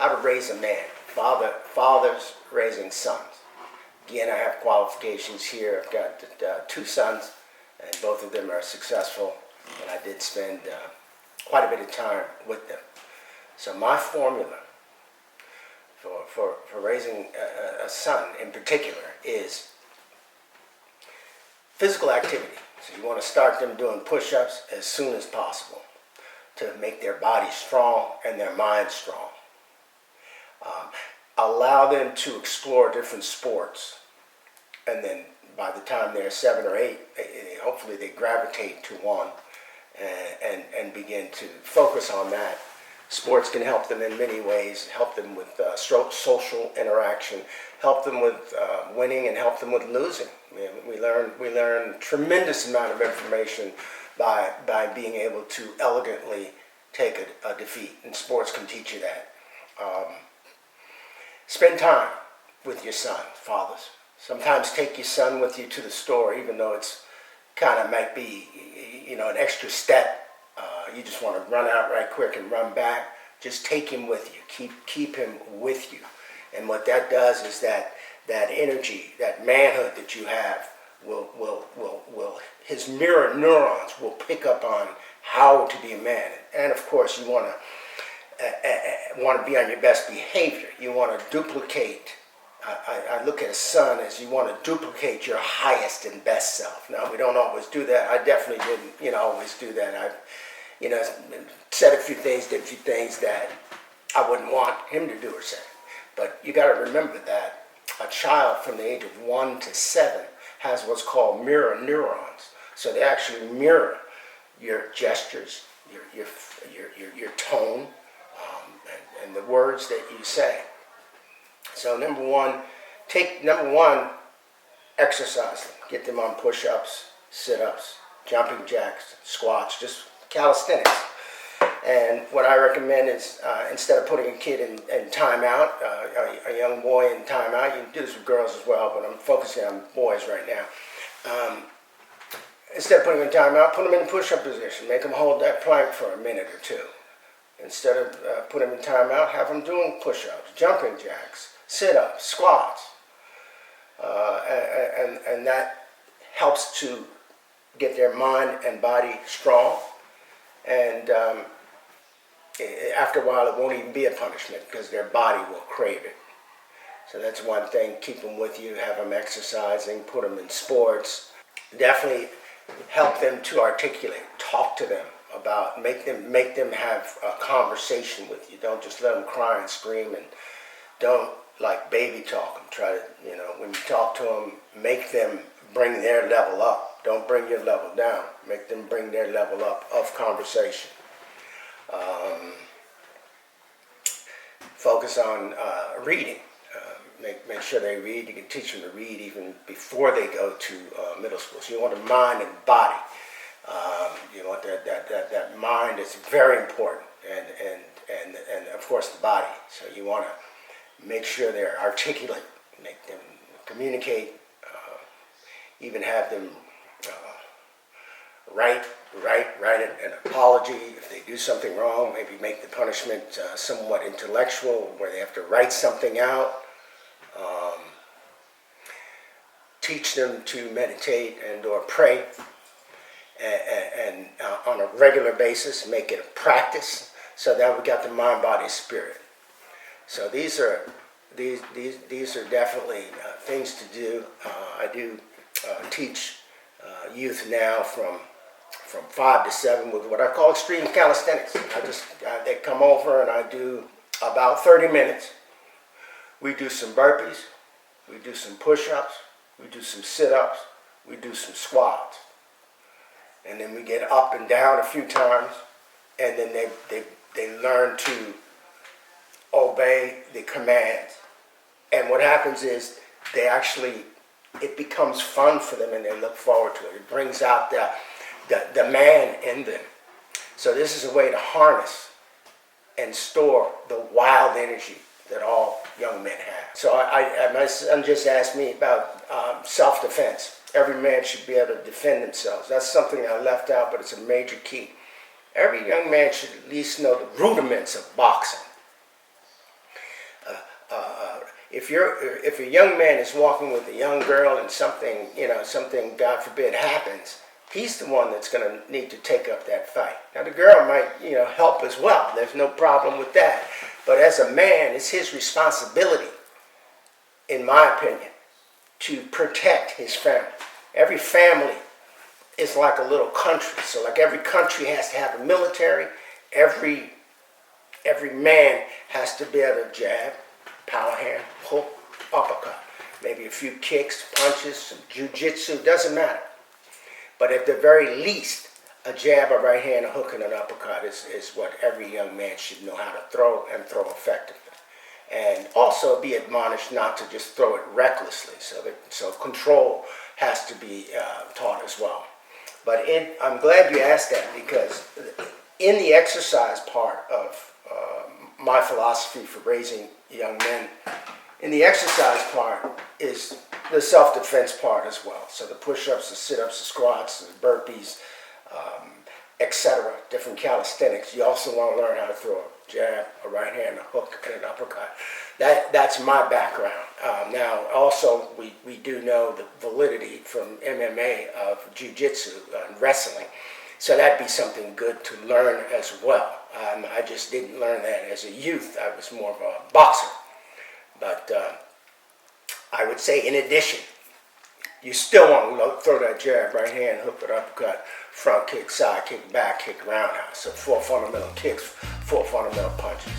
how to raise a man. Fathers raising sons. Again, I have qualifications here. I've got 2 sons, and both of them are successful, and I did spend quite a bit of time with them. So my formula for raising a son in particular is physical activity. So you want to start them doing push-ups as soon as possible to make their body strong and their mind strong. Allow them to explore different sports, and then by the time they're 7 or 8, hopefully they gravitate to one and begin to focus on that. Sports can help them in many ways, help them with social interaction, help them with winning, and help them with losing. We learn tremendous amount of information by being able to elegantly take a defeat, and sports can teach you that. Spend time with your son, fathers. Sometimes take your son with you to the store, even though it's kind of might be, an extra step. You just want to run out right quick and run back. Just take him with you. Keep him with you. And what that does is that energy, that manhood that you have, will his mirror neurons will pick up on how to be a man. And of course, you want to be on your best behavior. You want to duplicate. I look at a son as you want to duplicate your highest and best self. Now, we don't always do that. I definitely didn't, always do that. I've, said a few things, did a few things that I wouldn't want him to do or say. But you got to remember that a child from the age of 1 to 7 has what's called mirror neurons. So they actually mirror your gestures, your tone, and the words that you say. So number one, exercise them. Get them on push-ups, sit-ups, jumping jacks, squats, just calisthenics. And what I recommend is instead of putting a kid in timeout, a young boy in timeout, you can do this with girls as well, but I'm focusing on boys right now. Instead of putting them in timeout, put them in a push-up position. Make them hold that plank for a minute or two. Instead of putting them in timeout, have them doing push-ups, jumping jacks, sit-ups, squats. And that helps to get their mind and body strong. And after a while, it won't even be a punishment because their body will crave it. So that's one thing. Keep them with you, have them exercising, put them in sports. Definitely help them to articulate, talk to them about, make them have a conversation with you. Don't just let them cry and scream, and don't like baby talk them. Try to, when you talk to them, make them bring their level up. Don't bring your level down. Make them bring their level up of conversation. Focus on reading. Make sure they read. You can teach them to read even before they go to middle school. So you want the mind and body. You want that mind is very important, and of course the body. So you want to make sure they're articulate, make them communicate, even have them write an apology if they do something wrong. Maybe make the punishment somewhat intellectual, where they have to write something out. Teach them to meditate and or pray, and on a regular basis. Make it a practice, so that we got the mind, body, spirit. So these are definitely things to do. I do teach youth now from 5 to 7 with what I call extreme calisthenics. They come over and I do about 30 minutes. We do some burpees, we do some push-ups, we do some sit-ups, we do some squats. And then we get up and down a few times, and then they learn to obey the commands. And what happens is it becomes fun for them, and they look forward to it. It brings out the man in them. So this is a way to harness and store the wild energy that all young men have. So my son just asked me about self-defense. Every man should be able to defend themselves. That's something I left out, but it's a major key. Every young man should at least know the rudiments of boxing. if a young man is walking with a young girl and something, something, God forbid, happens, he's the one that's going to need to take up that fight. Now, the girl might, help as well. There's no problem with that. But as a man, it's his responsibility, in my opinion, to protect his family. Every family is like a little country. So like every country has to have a military. Every man has to be able to jab, power hand, hook, uppercut. Maybe a few kicks, punches, some jiu-jitsu, doesn't matter. But at the very least, a jab, a right hand, a hook, and an uppercut is what every young man should know how to throw, and throw effectively. And also be admonished not to just throw it recklessly. So control has to be taught as well. But I'm glad you asked that, because in the exercise part of my philosophy for raising young men, in the exercise part is the self-defense part as well. So the push-ups, the sit-ups, the squats, the burpees, etc., different calisthenics. You also want to learn how to throw a jab, a right hand, a hook, and an uppercut. That's my background. Now, also, we do know the validity from MMA of jiu-jitsu and wrestling. So that'd be something good to learn as well. I just didn't learn that as a youth. I was more of a boxer. But I would say, in addition, you still want to throw that jab, right hand, hook, or uppercut, front kick, side kick, back kick, roundhouse. So 4 fundamental kicks, 4 fundamental punches.